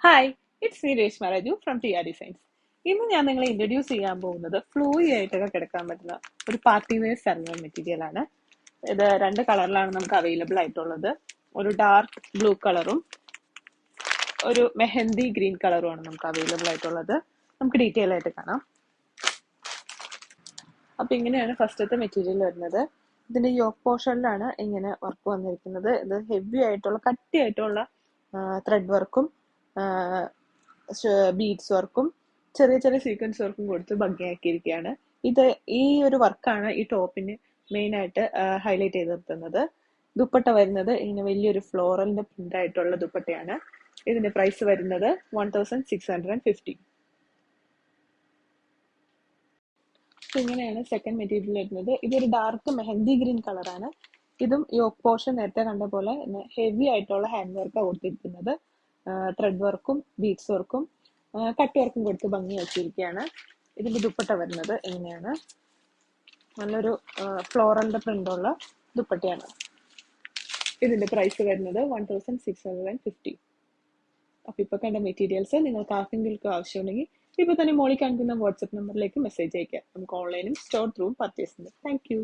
Hi, it's me Reshma Raju from T R designs. ഇന്ന് ഞാൻ നിങ്ങളെ ഇൻട്രൊഡ്യൂസ് ചെയ്യാൻ പോകുന്നത് ഫ്ലൂയി ആയിട്ടൊക്കെ കിടക്കാൻ പറ്റുന്ന ഒരു പാർട്ടി വെയർ സർവർ മെറ്റീരിയൽ ആണ്. ഇത് രണ്ട് കളറിലാണ് നമുക്ക് അവൈലബിൾ ആയിട്ടുള്ളത്. ഒരു ഡാർക്ക് ബ്ലൂ കളറും ഒരു മെഹന്തി ഗ്രീൻ കളറുമാണ് നമുക്ക് അവൈലബിൾ ആയിട്ടുള്ളത്. നമുക്ക് ഡീറ്റെയിൽ ആയിട്ട് കാണാം. അപ്പൊ ഇങ്ങനെയാണ് ഫസ്റ്റത്തെ മെറ്റീരിയൽ വരുന്നത്. ഇതിന്റെ യോക്ക് പോർഷനിലാണ് ഇങ്ങനെ വർക്ക് വന്നിരിക്കുന്നത്. ഇത് ഹെവി ആയിട്ടുള്ള കട്ടിയായിട്ടുള്ള ത്രെഡ് വർക്കും ബീഡ്സ് വർക്കും ചെറിയ ചെറിയ സീക്വൻസ് വർക്കും കൊടുത്ത് ഭംഗിയാക്കിയിരിക്കുകയാണ്. ഈ ഒരു വർക്കാണ് ഈ ടോപ്പിന് മെയിൻ ആയിട്ട് ഹൈലൈറ്റ് ചെയ്ത് നിർത്തുന്നത്. ദുപ്പട്ട വരുന്നത് ഇങ്ങനെ വലിയൊരു ഫ്ലോറലിന്റെ പ്രിന്റ് ആയിട്ടുള്ള ദുപ്പട്ടയാണ്. ഇതിന്റെ പ്രൈസ് വരുന്നത് 1650. ഇങ്ങനെയാണ് സെക്കൻഡ് മെറ്റീരിയൽ വരുന്നത്. ഇതൊരു ഡാർക്ക് മെഹന്തി ഗ്രീൻ കളറാണ്. ഇതും യോക്ക് പോർഷൻ നേരത്തെ കണ്ട പോലെ ഹെവി ആയിട്ടുള്ള ഹാൻഡ് വർക്കാണ് കൊടുത്തിരിക്കുന്നത്. ത്രെഡ് വർക്കും ബീഡ്സ് വർക്കും കട്ട് വർക്കും കൊടുത്ത് ഭംഗിയാക്കിയിരിക്കുകയാണ്. ഇതിന്റെ ദുപ്പട്ട വരുന്നത് ഇങ്ങനെയാണ്. നല്ലൊരു ഫ്ലോറലിന്റെ പ്രിന്റുള്ള ദുപ്പട്ടയാണ്. ഇതിന്റെ പ്രൈസ് വരുന്നത് 1650. അപ്പൊ ഇപ്പൊ കണ്ട മെറ്റീരിയൽസ് നിങ്ങൾക്ക് ആർക്കെങ്കിലും ആവശ്യമുണ്ടെങ്കിൽ ഇപ്പൊ തന്നെ മോളിൽ കാണിക്കുന്ന വാട്സ്ആപ്പ് നമ്പറിലേക്ക് മെസ്സേജ് അയക്കാം. നമുക്ക് ഓൺലൈനും സ്റ്റോർ ത്രൂവും പർച്ചേസ് ചെയ്യാം. Thank you.